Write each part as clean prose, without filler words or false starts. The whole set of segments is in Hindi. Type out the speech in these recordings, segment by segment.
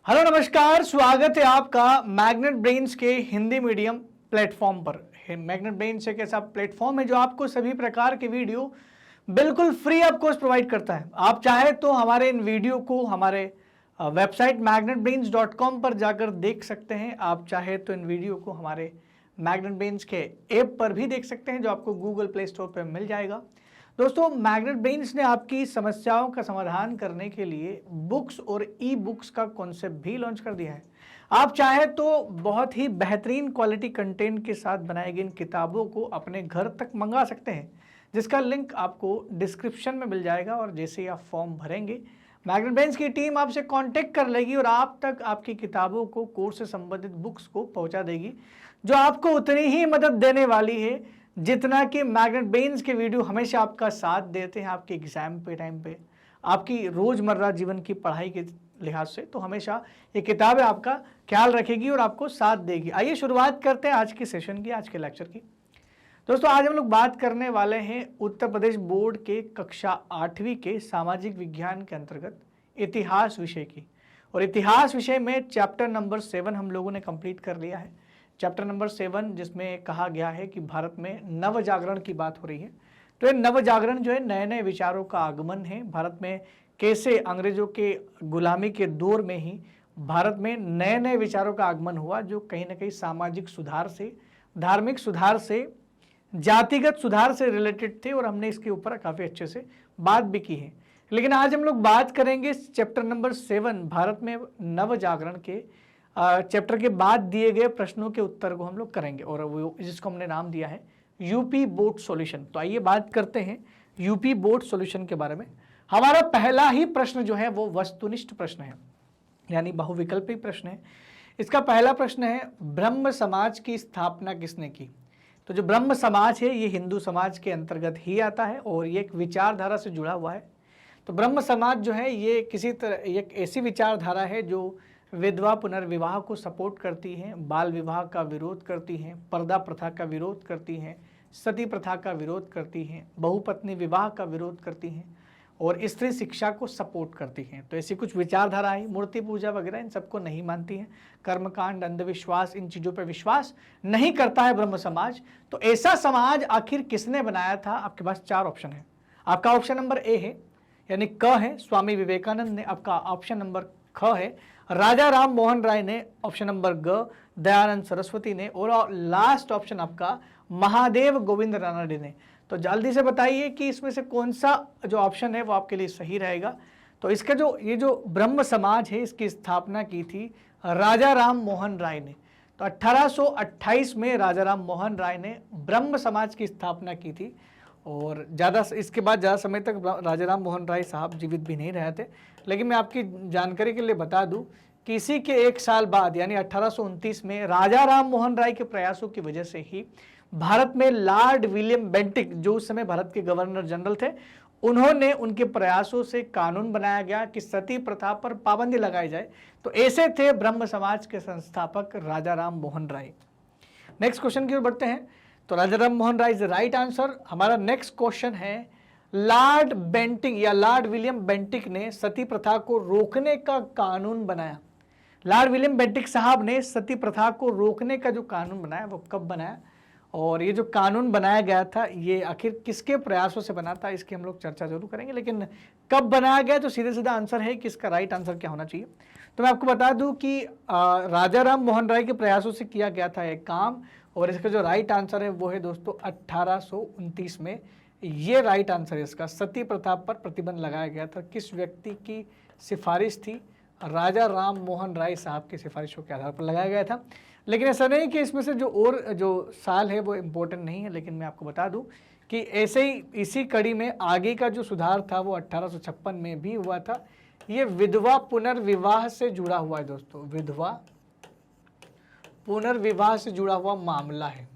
हेलो नमस्कार, स्वागत है आपका मैग्नेट ब्रेन्स के हिंदी मीडियम प्लेटफॉर्म पर। मैग्नेट ब्रेन्स एक ऐसा प्लेटफॉर्म है जो आपको सभी प्रकार के वीडियो बिल्कुल फ्री ऑफ कॉस्ट प्रोवाइड करता है। आप चाहे तो हमारे इन वीडियो को हमारे वेबसाइट magnetbrains.com पर जाकर देख सकते हैं। आप चाहे तो इन वीडियो को हमारे मैग्नेट ब्रेन्स के ऐप पर भी देख सकते हैं, जो आपको गूगल प्ले स्टोर पर मिल जाएगा। दोस्तों, मैग्नेट ब्रेन्स ने आपकी समस्याओं का समाधान करने के लिए बुक्स और ई बुक्स का कॉन्सेप्ट भी लॉन्च कर दिया है। आप चाहे तो बहुत ही बेहतरीन क्वालिटी कंटेंट के साथ बनाई गई इन किताबों को अपने घर तक मंगा सकते हैं, जिसका लिंक आपको डिस्क्रिप्शन में मिल जाएगा। और जैसे ही आप फॉर्म भरेंगे, मैग्नेट ब्रेन्स की टीम आपसे कांटेक्ट कर लेगी और आप तक आपकी किताबों को, कोर्स से संबंधित बुक्स को पहुंचा देगी, जो आपको उतनी ही मदद देने वाली है जितना कि मैग्नेट ब्रेन्स के वीडियो हमेशा आपका साथ देते हैं आपके एग्जाम पे टाइम पे, आपकी रोजमर्रा जीवन की पढ़ाई के लिहाज से। तो हमेशा ये किताबें आपका ख्याल रखेगी और आपको साथ देगी। आइए शुरुआत करते हैं आज की सेशन की, आज के लेक्चर की। दोस्तों, आज हम लोग बात करने वाले हैं उत्तर प्रदेश बोर्ड के कक्षा 8वीं के सामाजिक विज्ञान के अंतर्गत इतिहास विषय की। और इतिहास विषय में चैप्टर नंबर 7 हम लोगों ने कंप्लीट कर लिया है। चैप्टर नंबर 7 जिसमें कहा गया है कि भारत में नव जागरण की बात हो रही है। तो ये नव जागरण जो है, नए नए विचारों का आगमन है। भारत में कैसे अंग्रेजों के गुलामी के दौर में ही भारत में नए नए विचारों का आगमन हुआ, जो कहीं ना कहीं सामाजिक सुधार से, धार्मिक सुधार से, जातिगत सुधार से रिलेटेड थे। और हमने इसके ऊपर काफ़ी अच्छे से बात भी की है। लेकिन आज हम लोग बात करेंगे चैप्टर नंबर 7 भारत में नव जागरण के चैप्टर के बाद दिए गए प्रश्नों के उत्तर को हम लोग करेंगे, और वो जिसको हमने नाम दिया है यूपी बोर्ड सॉल्यूशन। तो आइए बात करते हैं यूपी बोर्ड सॉल्यूशन के बारे में। हमारा पहला ही प्रश्न जो है वो वस्तुनिष्ठ प्रश्न है, यानी बहुविकल्पी प्रश्न है। इसका पहला प्रश्न है, ब्रह्म समाज की स्थापना किसने की? तो जो ब्रह्म समाज है ये हिंदू समाज के अंतर्गत ही आता है और ये एक विचारधारा से जुड़ा हुआ है। तो ब्रह्म समाज जो है ये किसी तरह एक ऐसी विचारधारा है जो विधवा पुनर्विवाह को सपोर्ट करती हैं, बाल विवाह का विरोध करती हैं, पर्दा प्रथा का विरोध करती हैं, सती प्रथा का विरोध करती हैं, बहुपत्नी विवाह का विरोध करती हैं और स्त्री शिक्षा को सपोर्ट करती हैं। तो ऐसी कुछ विचारधारा है। मूर्ति पूजा वगैरह इन सबको नहीं मानती हैं, कर्मकांड, अंधविश्वास, इन चीज़ों पर विश्वास नहीं करता है ब्रह्म समाज। तो ऐसा समाज आखिर किसने बनाया था? आपके पास 4 ऑप्शन है। आपका ऑप्शन नंबर ए है, यानी क है, स्वामी विवेकानंद ने। आपका ऑप्शन नंबर ख है, राजा राम मोहन राय ने। ऑप्शन नंबर ग, दयानंद सरस्वती ने। और लास्ट ऑप्शन आपका महादेव गोविंद रानडे ने। तो जल्दी से बताइए कि इसमें से कौन सा जो ऑप्शन है वो आपके लिए सही रहेगा। तो इसका ये जो ब्रह्म समाज है, इसकी स्थापना की थी राजा राम मोहन राय ने। तो 1828 में राजा राम मोहन राय ने ब्रह्म समाज की स्थापना की थी। और इसके बाद ज़्यादा समय तक राजा राम मोहन राय साहब जीवित भी नहीं रहे थे। लेकिन मैं आपकी जानकारी के लिए बता दूं कि इसी के 1 साल बाद, यानी 1829 में राजा राम मोहन राय के प्रयासों की वजह से ही भारत में लॉर्ड विलियम बेंटिक, जो उस समय भारत के गवर्नर जनरल थे, उन्होंने, उनके प्रयासों से कानून बनाया गया कि सती प्रथा पर पाबंदी लगाई जाए। तो ऐसे थे ब्रह्म समाज के संस्थापक राजा राम मोहन राय। नेक्स्ट क्वेश्चन की ओर बढ़ते हैं। तो राजा Ram Mohan Roy is right answer. हमारा नेक्स्ट क्वेश्चन है, लॉर्ड बेंटिक या लॉर्ड विलियम बेंटिक ने सती प्रथा को रोकने का कानून बनाया। लॉर्ड विलियम बेंटिक साहब ने सती प्रथा को रोकने का जो कानून बनाया वो कब बनाया, और ये जो कानून बनाया गया था ये आखिर किसके प्रयासों से बना था, इसकी हम लोग चर्चा जरूर करेंगे। लेकिन कब बनाया गया, तो सीधे सीधा आंसर है कि इसका राइट आंसर क्या होना चाहिए। तो मैं आपको बता दूं कि राजा राम मोहन राय के प्रयासों से किया गया था एक काम, और इसका जो राइट आंसर है वो है दोस्तों 1829 में। ये राइट आंसर है इसका। सती प्रथा पर प्रतिबंध लगाया गया था। किस व्यक्ति की सिफारिश थी? राजा राम मोहन राय साहब की सिफारिशों के आधार पर लगाया गया था। लेकिन ऐसा नहीं कि इसमें से जो साल है वो इम्पोर्टेंट नहीं है, लेकिन मैं आपको बता दूं कि ऐसे ही इसी कड़ी में आगे का जो सुधार था वो 1856 में भी हुआ था। ये विधवा पुनर्विवाह से जुड़ा हुआ है दोस्तों, विधवा पुनर्विवाह से जुड़ा हुआ मामला है।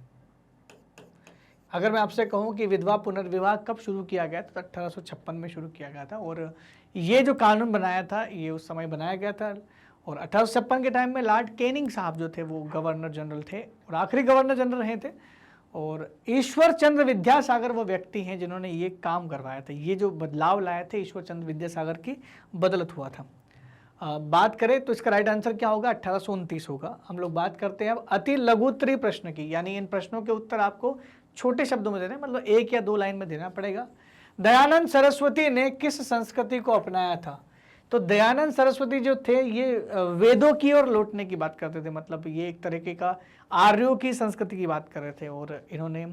अगर मैं आपसे कहूं कि विधवा पुनर्विवाह कब शुरू किया गया, तो 1856 में शुरू किया गया था। और ये जो कानून बनाया था ये उस समय बनाया गया था। और 1856 के टाइम में लॉर्ड कैनिंग साहब जो थे वो गवर्नर जनरल थे और आखिरी गवर्नर जनरल रहे थे। और ईश्वर चंद्र विद्यासागर वो व्यक्ति हैं जिन्होंने ये काम करवाया था। ये जो बदलाव लाए थे ईश्वर चंद्र विद्यासागर की बदौलत हुआ था। बात करें तो इसका राइट आंसर क्या होगा, 1829 होगा। हम लोग बात करते हैं अब अति लघु उत्तरीय प्रश्न की, यानी इन प्रश्नों के उत्तर आपको छोटे शब्दों में देने, मतलब 1 या 2 लाइन में देना पड़ेगा। दयानंद सरस्वती ने किस संस्कृति को अपनाया था? तो दयानंद सरस्वती जो थे ये वेदों की ओर लौटने की बात करते थे, मतलब ये एक तरीके का आर्यों की संस्कृति की बात कर रहे थे, और इन्होंने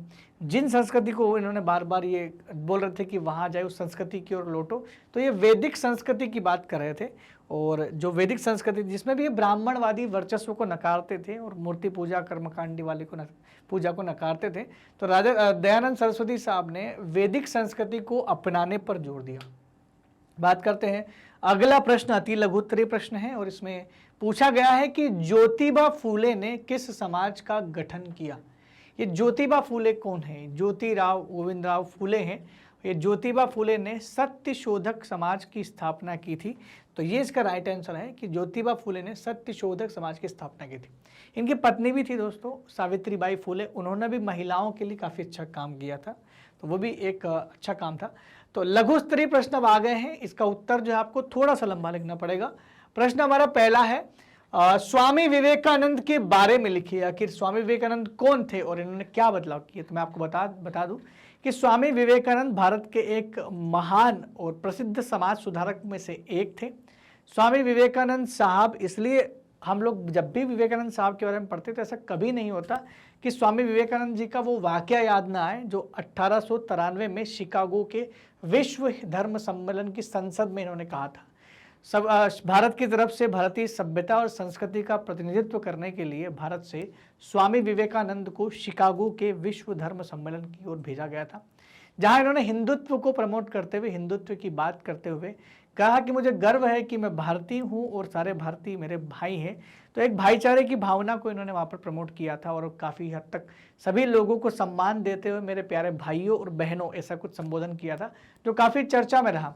जिन संस्कृति को इन्होंने बार बार ये बोल रहे थे कि वहाँ जाए, उस संस्कृति की ओर लौटो, तो ये वैदिक संस्कृति की बात कर रहे थे। और जो वैदिक संस्कृति जिसमें भी ये ब्राह्मणवादी वर्चस्व को नकारते थे और मूर्ति पूजा कर्मकांडी वाले को पूजा को नकारते थे, तो राजा दयानंद सरस्वती साहब ने वैदिक संस्कृति को अपनाने पर जोर दिया। बात करते हैं अगला प्रश्न, अति लघु उत्तरीय प्रश्न है और इसमें पूछा गया है कि ज्योतिबा फूले ने किस समाज का गठन किया? ये ज्योतिबा फूले कौन है? ज्योतिराव गोविंदराव फूले हैं। ये ज्योतिबा फूले ने सत्यशोधक समाज की स्थापना की थी। तो ये इसका राइट आंसर है कि ज्योतिबा फूले ने सत्यशोधक समाज की स्थापना की थी। इनकी पत्नी भी थी दोस्तों सावित्रीबाई फूले, उन्होंने भी महिलाओं के लिए काफ़ी अच्छा काम किया था, तो वो भी एक अच्छा काम था। तो लघु स्तरीय प्रश्न अब आ गए हैं, इसका उत्तर जो है आपको थोड़ा सा लंबा लिखना पड़ेगा। प्रश्न हमारा पहला है, स्वामी विवेकानंद के बारे में लिखिए। आखिर स्वामी विवेकानंद कौन थे और इन्होंने क्या बदलाव किए? तो मैं आपको बता दूं कि स्वामी विवेकानंद भारत के एक महान और प्रसिद्ध समाज सुधारक में से एक थे। स्वामी विवेकानंद साहब, इसलिए हम लोग जब भी विवेकानंद साहब के बारे में पढ़ते तो ऐसा कभी नहीं होता कि स्वामी विवेकानंद जी का वो वाकया याद ना आए जो 1893 में शिकागो के विश्व धर्म सम्मेलन की संसद में इन्होंने कहा था। सब भारत की तरफ से भारतीय सभ्यता और संस्कृति का प्रतिनिधित्व करने के लिए भारत से स्वामी विवेकानंद को शिकागो के विश्व धर्म सम्मेलन की ओर भेजा गया था, जहां इन्होंने हिंदुत्व को प्रमोट करते हुए, हिंदुत्व की बात करते हुए कहा कि मुझे गर्व है कि मैं भारतीय हूं और सारे भारतीय मेरे भाई हैं। तो एक भाईचारे की भावना को इन्होंने वहाँ पर प्रमोट किया था और काफ़ी हद तक सभी लोगों को सम्मान देते हुए मेरे प्यारे भाइयों और बहनों ऐसा कुछ संबोधन किया था, जो काफ़ी चर्चा में रहा।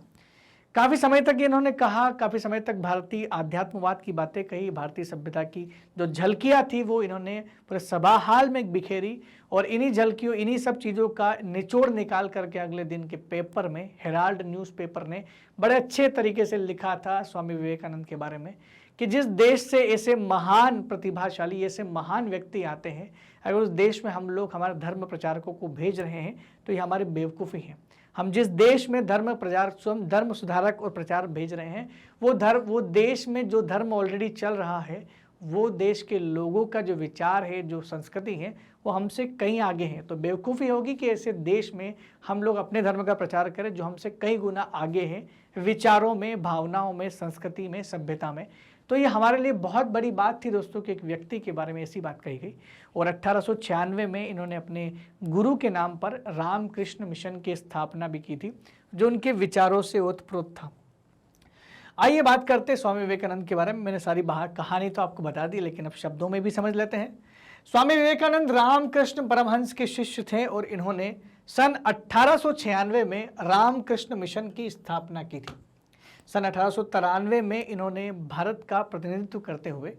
काफ़ी समय तक इन्होंने कहा, काफ़ी समय तक भारतीय आध्यात्मवाद की बातें कही, भारतीय सभ्यता की जो झलकियाँ थी वो इन्होंने पूरे सभा हाल में बिखेरी, और इन्हीं झलकियों, इन्हीं सब चीज़ों का निचोड़ निकाल करके अगले दिन के पेपर में, हेराल्ड न्यूज़पेपर ने बड़े अच्छे तरीके से लिखा था स्वामी विवेकानंद के बारे में कि जिस देश से ऐसे महान प्रतिभाशाली, ऐसे महान व्यक्ति आते हैं, अगर उस देश में हम लोग हमारे धर्म प्रचारकों को भेज रहे हैं तो ये हमारे बेवकूफ़ी हैं। हम जिस देश में धर्म सुधारक और प्रचार भेज रहे हैं, वो देश में जो धर्म ऑलरेडी चल रहा है, वो देश के लोगों का जो विचार है, जो संस्कृति है, वो हमसे कहीं आगे है। तो बेवकूफ़ी होगी कि ऐसे देश में हम लोग अपने धर्म का प्रचार करें जो हमसे कई गुना आगे है, विचारों में, भावनाओं में, संस्कृति में, सभ्यता में। तो ये हमारे लिए बहुत बड़ी बात थी दोस्तों कि एक व्यक्ति के बारे में ऐसी बात कही गई। और 1896 में इन्होंने अपने गुरु के नाम पर रामकृष्ण मिशन की स्थापना भी की थी, जो उनके विचारों से ओतप्रोत था। आइए बात करते हैं स्वामी विवेकानंद के बारे में। मैंने सारी कहानी तो आपको बता दी, लेकिन अब शब्दों में भी समझ लेते हैं। स्वामी विवेकानंद रामकृष्ण परमहंस के शिष्य थे और इन्होंने सन 1896 में रामकृष्ण मिशन की स्थापना की थी। सन 1893 में इन्होंने भारत का प्रतिनिधित्व करते हुए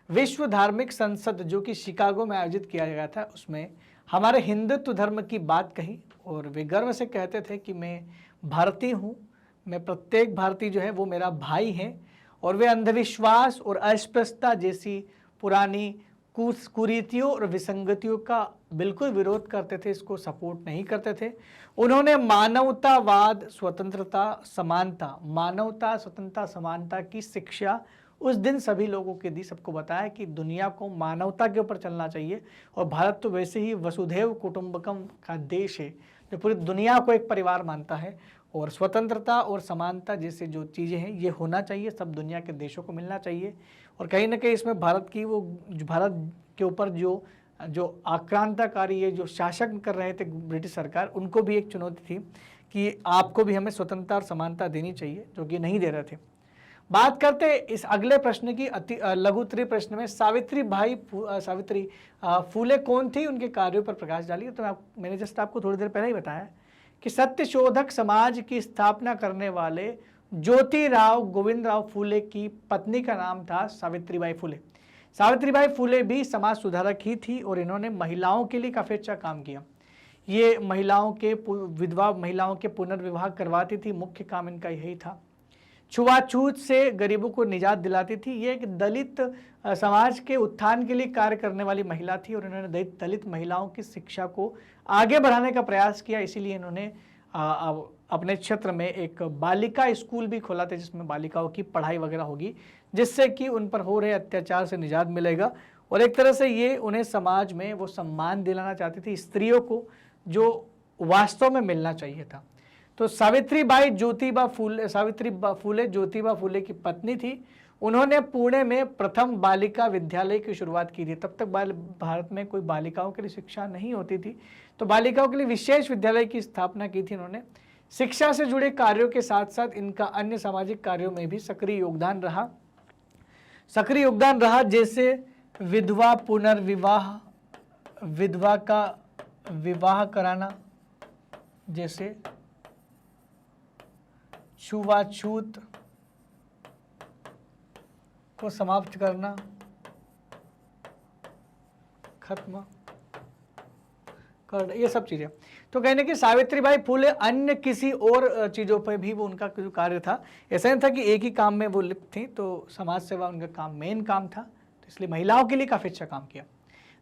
विश्व धार्मिक संसद, जो कि शिकागो में आयोजित किया गया था, उसमें हमारे हिंदुत्व धर्म की बात कही और वे गर्व से कहते थे कि मैं भारतीय हूँ, मैं प्रत्येक भारतीय जो है वो मेरा भाई है। और वे अंधविश्वास और अस्पृश्यता जैसी पुरानी कुरीतियों और विसंगतियों का बिल्कुल विरोध करते थे, इसको सपोर्ट नहीं करते थे। उन्होंने मानवतावाद, स्वतंत्रता, समानता की शिक्षा उस दिन सभी लोगों के दी, सबको बताया कि दुनिया को मानवता के ऊपर चलना चाहिए। और भारत तो वैसे ही वसुधैव कुटुंबकम का देश है जो पूरी दुनिया को एक परिवार मानता है, और स्वतंत्रता और समानता जैसे जो चीज़ें हैं ये होना चाहिए, सब दुनिया के देशों को मिलना चाहिए। और कहीं ना कहीं इसमें भारत के ऊपर जो आक्रांताकारी है, जो शासन कर रहे थे ब्रिटिश सरकार, उनको भी एक चुनौती थी कि आपको भी हमें स्वतंत्रता और समानता देनी चाहिए, जो कि नहीं दे रहे थे। बात करते इस अगले प्रश्न की, अति लघु उत्तरीय प्रश्न में सावित्री फूले कौन थी, उनके कार्यों पर प्रकाश डालिए। तो मैंने जस्ट आपको थोड़ी देर पहले ही बताया कि सत्यशोधक समाज की स्थापना करने वाले ज्योतिराव गोविंदराव फूले की पत्नी का नाम था सावित्रीबाई फूले। सावित्रीबाई फूले भी समाज सुधारक ही थी और इन्होंने महिलाओं के लिए काफ़ी अच्छा काम किया। ये विधवा महिलाओं के पुनर्विवाह करवाती थी, मुख्य काम इनका यही था। छुआछूत से गरीबों को निजात दिलाती थी। ये एक दलित समाज के उत्थान के लिए कार्य करने वाली महिला थी और इन्होंने दलित महिलाओं की शिक्षा को आगे बढ़ाने का प्रयास किया। इसीलिए इन्होंने अपने क्षेत्र में एक बालिका स्कूल भी खोला था जिसमें बालिकाओं की पढ़ाई वगैरह होगी, जिससे कि उन पर हो रहे अत्याचार से निजात मिलेगा और एक तरह से ये उन्हें समाज में वो सम्मान दिलाना चाहती थी स्त्रियों को जो वास्तव में मिलना चाहिए था। तो सावित्रीबाई फूले ज्योतिबा फूले की पत्नी थी। उन्होंने पुणे में प्रथम बालिका विद्यालय की शुरुआत की थी। तब तक भारत में कोई बालिकाओं के लिए शिक्षा नहीं होती थी, तो बालिकाओं के लिए विशेष विद्यालय की स्थापना की थी इन्होंने। शिक्षा से जुड़े कार्यों के साथ साथ इनका अन्य सामाजिक कार्यों में भी सक्रिय योगदान रहा, जैसे विधवा पुनर्विवाह, विधवा का विवाह कराना, जैसे छुआछूत को समाप्त करना, खत्म कर, ये सब चीजें। तो कहने की सावित्रीबाई फूले अन्य किसी और चीजों पर भी वो उनका जो कार्य था, ऐसा नहीं था कि एक ही काम में वो लिप्त थी, तो समाज सेवा उनका काम मेन काम था, तो इसलिए महिलाओं के लिए काफी अच्छा काम किया।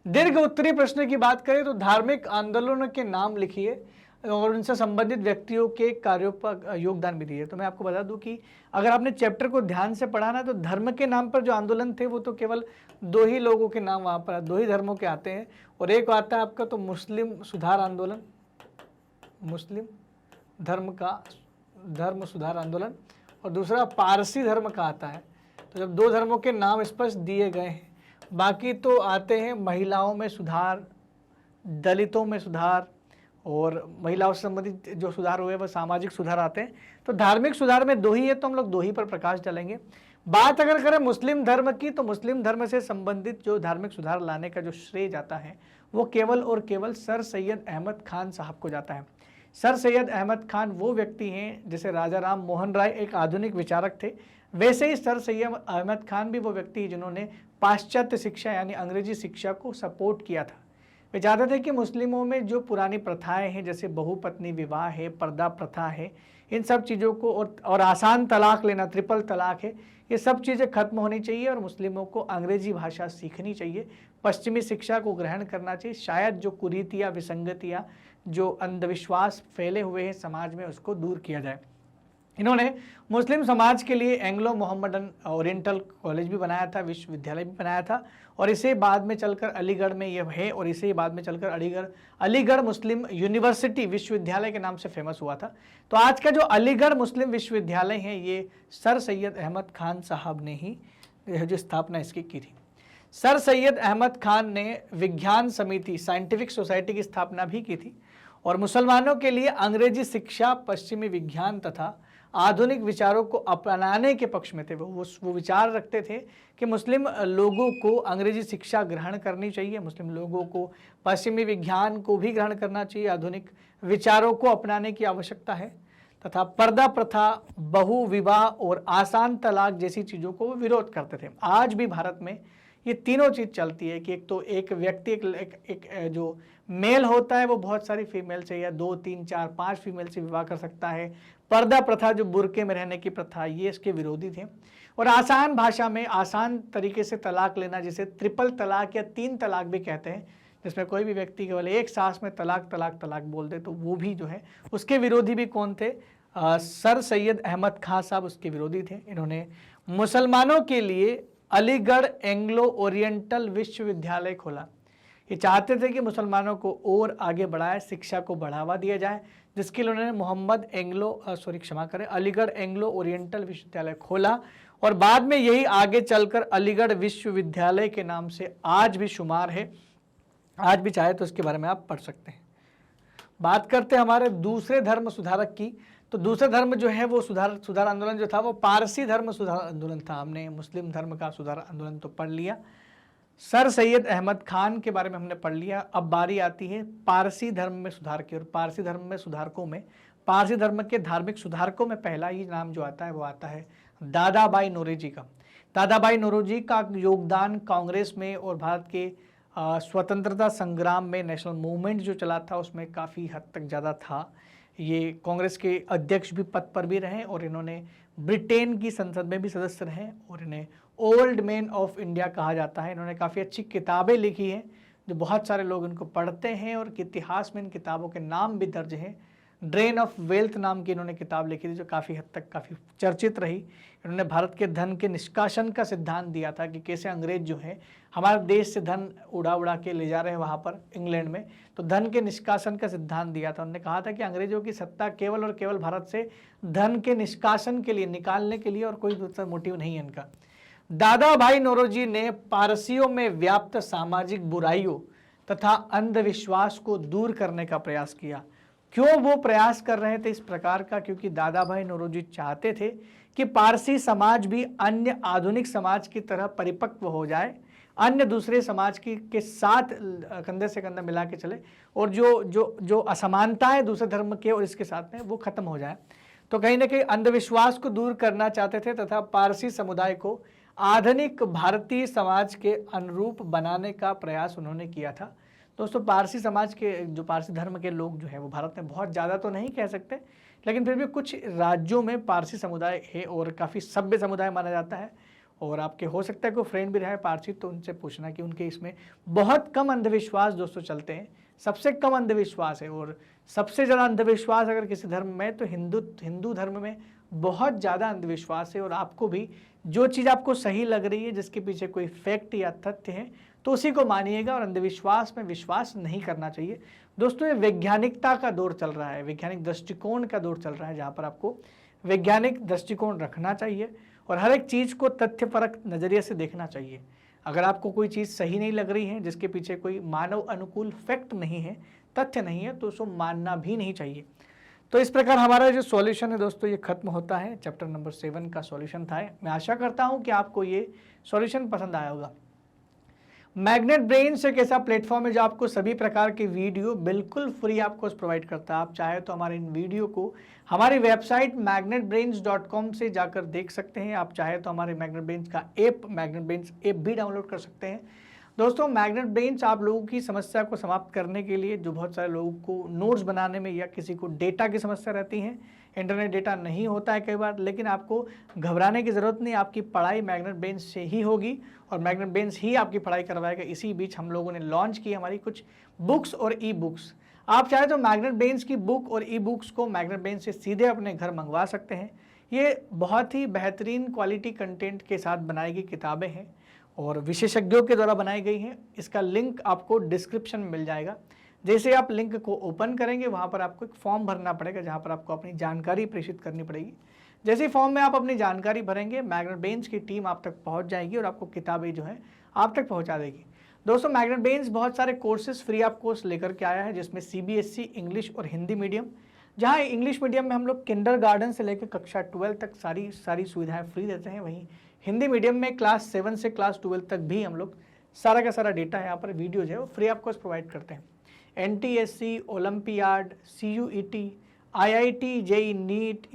दीर्घ उत्तरीय प्रश्न की बात करें तो धार्मिक आंदोलनों के नाम लिखिए और उनसे संबंधित व्यक्तियों के कार्यों पर योगदान भी दिए। तो मैं आपको बता दूं कि अगर आपने चैप्टर को ध्यान से पढ़ा ना, तो धर्म के नाम पर जो आंदोलन थे वो तो केवल 2 ही लोगों के नाम वहाँ पर 2 ही धर्मों के आते हैं, और एक आता है आपका तो मुस्लिम सुधार आंदोलन, मुस्लिम धर्म सुधार आंदोलन, और दूसरा पारसी धर्म का आता है। तो जब 2 धर्मों के नाम स्पष्ट दिए गए हैं, बाकी तो आते हैं महिलाओं में सुधार, दलितों में सुधार, और महिलाओं से संबंधित जो सुधार हुए वह सामाजिक सुधार आते हैं। तो धार्मिक सुधार में 2 ही है, तो हम लोग 2 ही पर प्रकाश डालेंगे। बात अगर करें मुस्लिम धर्म की, तो मुस्लिम धर्म से संबंधित जो धार्मिक सुधार लाने का जो श्रेय जाता है वो केवल और केवल सर सैयद अहमद खान साहब को जाता है। सर सैयद अहमद खान वो व्यक्ति हैं, जैसे राजा राम मोहन राय एक आधुनिक विचारक थे, वैसे ही सर सैयद अहमद खान भी वो व्यक्ति है जिन्होंने पाश्चात्य शिक्षा यानी अंग्रेजी शिक्षा को सपोर्ट किया था। वे चाहते थे कि मुस्लिमों में जो पुरानी प्रथाएं हैं, जैसे बहुपत्नी विवाह है, पर्दा प्रथा है, इन सब चीज़ों को और आसान तलाक लेना, ट्रिपल तलाक है, ये सब चीज़ें खत्म होनी चाहिए और मुस्लिमों को अंग्रेजी भाषा सीखनी चाहिए, पश्चिमी शिक्षा को ग्रहण करना चाहिए। शायद जो कुरीतियाँ, विसंगतियाँ, जो अंधविश्वास फैले हुए हैं समाज में, उसको दूर किया जाए। इन्होंने मुस्लिम समाज के लिए एंग्लो मोहम्मडन ओरिएंटल कॉलेज भी बनाया था, विश्वविद्यालय भी बनाया था, और इसे बाद में चलकर अलीगढ़ में यह है, और इसे बाद में चलकर अलीगढ़ मुस्लिम यूनिवर्सिटी विश्वविद्यालय के नाम से फेमस हुआ था। तो आज का जो अलीगढ़ मुस्लिम विश्वविद्यालय है, ये सर सैयद अहमद खान साहब ने ही जो स्थापना इसकी की थी। सर सैयद अहमद खान ने विज्ञान समिति, साइंटिफिक सोसाइटी की स्थापना भी की थी, और मुसलमानों के लिए अंग्रेजी शिक्षा, पश्चिमी विज्ञान तथा आधुनिक विचारों को अपनाने के पक्ष में थे। वो विचार रखते थे कि मुस्लिम लोगों को अंग्रेजी शिक्षा ग्रहण करनी चाहिए, मुस्लिम लोगों को पश्चिमी विज्ञान को भी ग्रहण करना चाहिए, आधुनिक विचारों को अपनाने की आवश्यकता है, तथा पर्दा प्रथा, बहु विवाह और आसान तलाक जैसी चीज़ों को विरोध करते थे। आज भी भारत में ये तीनों चीज़ चलती है कि एक तो एक व्यक्ति एक जो मेल होता है वो बहुत सारी फीमेल से या 2, 3, 4, 5 फीमेल से विवाह कर सकता है। पर्दा प्रथा, जो बुर्के में रहने की प्रथा, ये इसके विरोधी थे। और आसान भाषा में आसान तरीके से तलाक लेना, जिसे ट्रिपल तलाक या 3 तलाक भी कहते हैं, जिसमें कोई भी व्यक्ति केवल एक सांस में तलाक तलाक तलाक बोल दे, तो वो भी जो है उसके विरोधी भी कौन थे? सर सैयद अहमद खान साहब उसके विरोधी थे। इन्होंने मुसलमानों के लिए अलीगढ़ एंग्लो ओरिएंटल विश्वविद्यालय खोला। ये चाहते थे कि मुसलमानों को और आगे बढ़ाए, शिक्षा को बढ़ावा दिया जाए, जिसके लिए उन्होंने अलीगढ़ एंग्लो ओरिएंटल विश्वविद्यालय खोला, और बाद में यही आगे चलकर अलीगढ़ विश्वविद्यालय के नाम से आज भी शुमार है। आज भी चाहे तो इसके बारे में आप पढ़ सकते हैं। बात करते हैं हमारे दूसरे धर्म सुधारक की। तो दूसरा धर्म जो है वो सुधार आंदोलन जो था वो पारसी धर्म सुधार आंदोलन था। हमने मुस्लिम धर्म का सुधार आंदोलन तो पढ़ लिया, सर सैयद अहमद खान के बारे में हमने पढ़ लिया। अब बारी आती है पारसी धर्म में सुधार की, और पारसी धर्म में सुधारकों में, पारसी धर्म के धार्मिक सुधारकों में पहला ही नाम जो आता है वो आता है दादाबाई नौरोजी का। दादाबाई नौरोजी का योगदान कांग्रेस में और भारत के स्वतंत्रता संग्राम में, नेशनल मूवमेंट जो चला था उसमें काफ़ी हद तक ज़्यादा था। ये कांग्रेस के अध्यक्ष भी पद पर भी रहे और इन्होंने ब्रिटेन की संसद में भी सदस्य रहे और इन्हें ओल्ड मैन ऑफ इंडिया कहा जाता है। इन्होंने काफ़ी अच्छी किताबें लिखी हैं जो बहुत सारे लोग इनको पढ़ते हैं और इतिहास में इन किताबों के नाम भी दर्ज हैं। ड्रेन ऑफ वेल्थ नाम की इन्होंने किताब लिखी थी जो काफ़ी हद तक काफ़ी चर्चित रही। इन्होंने भारत के धन के निष्कासन का सिद्धांत दिया था कि कैसे अंग्रेज जो है हमारे देश से धन उड़ा उड़ा के ले जा रहे हैं वहाँ पर इंग्लैंड में, तो धन के निष्कासन का सिद्धांत दिया था। उन्होंने कहा था कि अंग्रेजों की सत्ता केवल और केवल भारत से धन के निष्कासन के लिए, निकालने के लिए, और कोई दूसरा मोटिव नहीं है इनका। दादा भाई नौरोजी ने पारसियों में व्याप्त सामाजिक बुराइयों तथा अंधविश्वास को दूर करने का प्रयास किया। क्यों वो प्रयास कर रहे थे इस प्रकार का? क्योंकि दादा भाई नौरोजी चाहते थे कि पारसी समाज भी अन्य आधुनिक समाज की तरह परिपक्व हो जाए, अन्य दूसरे समाज के साथ कंधे से कंधा मिला के चले और जो असमानताएं दूसरे धर्म के और इसके साथ में वो खत्म हो जाए। तो कहीं ना कहीं अंधविश्वास को दूर करना चाहते थे तथा पारसी समुदाय को आधुनिक भारतीय समाज के अनुरूप बनाने का प्रयास उन्होंने किया था। दोस्तों, पारसी समाज के जो पारसी धर्म के लोग जो है वो भारत में बहुत ज़्यादा तो नहीं कह सकते, लेकिन फिर भी कुछ राज्यों में पारसी समुदाय है और काफ़ी सभ्य समुदाय माना जाता है। और आपके हो सकता है कोई फ्रेंड भी रहे पारसी, तो उनसे पूछना कि उनके इसमें बहुत कम अंधविश्वास दोस्तों चलते हैं, सबसे कम अंधविश्वास है। और सबसे ज़्यादा अंधविश्वास अगर किसी धर्म में तो हिंदू धर्म में बहुत ज़्यादा अंधविश्वास है। और आपको भी जो चीज़ आपको सही लग रही है, जिसके पीछे कोई फैक्ट या तथ्य है, तो उसी को मानिएगा और अंधविश्वास में विश्वास नहीं करना चाहिए। दोस्तों, ये वैज्ञानिकता का दौर चल रहा है, वैज्ञानिक दृष्टिकोण का दौर चल रहा है, जहाँ पर आपको वैज्ञानिक दृष्टिकोण रखना चाहिए और हर एक चीज़ को तथ्यपरक नज़रिए से देखना चाहिए। अगर आपको कोई चीज़ सही नहीं लग रही है, जिसके पीछे कोई मानव अनुकूल फैक्ट नहीं है, तथ्य नहीं है, तो उसको मानना भी नहीं चाहिए। तो इस प्रकार हमारा जो सॉल्यूशन है दोस्तों ये खत्म होता है। चैप्टर नंबर 7 का सॉल्यूशन था। मैं आशा करता हूँ कि आपको ये सॉल्यूशन पसंद आया होगा। मैग्नेट ब्रेन्स एक ऐसा प्लेटफॉर्म है जो आपको सभी प्रकार के वीडियो बिल्कुल फ्री आपको प्रोवाइड करता है। आप चाहे तो हमारे इन वीडियो को हमारी वेबसाइट magnetbrains.com से जाकर देख सकते हैं। आप चाहे तो हमारे मैग्नेट ब्रेन्स का ऐप, मैग्नेट ब्रेन्स ऐप भी डाउनलोड कर सकते हैं। दोस्तों, मैग्नेट ब्रेन्स आप लोगों की समस्या को समाप्त करने के लिए, जो बहुत सारे लोगों को नोट्स बनाने में या किसी को डेटा की समस्या रहती है, इंटरनेट डेटा नहीं होता है कई बार, लेकिन आपको घबराने की ज़रूरत नहीं। आपकी पढ़ाई मैग्नेट ब्रेन्स से ही होगी और मैग्नेट ब्रेन्स ही आपकी पढ़ाई करवाएगा। इसी बीच हम लोगों ने लॉन्च की हमारी कुछ बुक्स और ई बुक्स। आप चाहे तो मैग्नेट ब्रेन्स की बुक और ई बुक्स को मैग्नेट ब्रेन्स से सीधे अपने घर मंगवा सकते हैं। ये बहुत ही बेहतरीन क्वालिटी कंटेंट के साथ बनाई गई किताबें हैं और विशेषज्ञों के द्वारा बनाई गई हैं। इसका लिंक आपको डिस्क्रिप्शन में मिल जाएगा। जैसे आप लिंक को ओपन करेंगे, वहाँ पर आपको एक फॉर्म भरना पड़ेगा, जहाँ पर आपको अपनी जानकारी प्रेषित करनी पड़ेगी। जैसे फॉर्म में आप अपनी जानकारी भरेंगे, मैग्नेट ब्रेन्स की टीम आप तक पहुँच जाएगी और आपको किताबें जो है आप तक पहुँचा देगी। दोस्तों, मैग्नेट ब्रेन्स बहुत सारे कोर्सेज फ्री ऑफ कोर्स लेकर के आया है, जिसमें CBSE, इंग्लिश और हिंदी मीडियम। जहाँ इंग्लिश मीडियम में हम लोग किंडरगार्टन से लेकर कक्षा 12 तक सारी सुविधाएँ फ्री देते हैं। वहीं हिंदी मीडियम में क्लास 7 से क्लास 12 तक भी हम लोग सारा का सारा डेटा यहाँ पर वीडियोज है वो फ्री ऑफ कोर्स प्रोवाइड करते हैं। NTSC, Olympiad, CUET, IIT, JEE, NEET,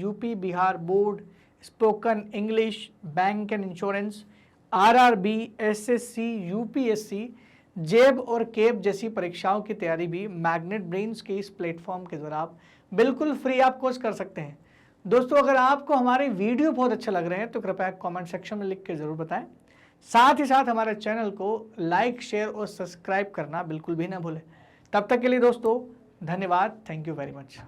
UP Bihar board, spoken English, bank and insurance, RRB, SSC, UPSC, जेब और केब जैसी परीक्षाओं की तैयारी भी मैग्नेट ब्रेन्स के इस प्लेटफॉर्म के द्वारा आप बिल्कुल फ्री ऑफ कोर्स कर सकते हैं। दोस्तों, अगर आपको हमारे वीडियो बहुत अच्छे लग रहे हैं तो कृपया कमेंट सेक्शन में लिख के ज़रूर बताएं। साथ ही साथ हमारे चैनल को लाइक, शेयर और सब्सक्राइब करना बिल्कुल भी ना भूलें। तब तक के लिए दोस्तों धन्यवाद। Thank you very much.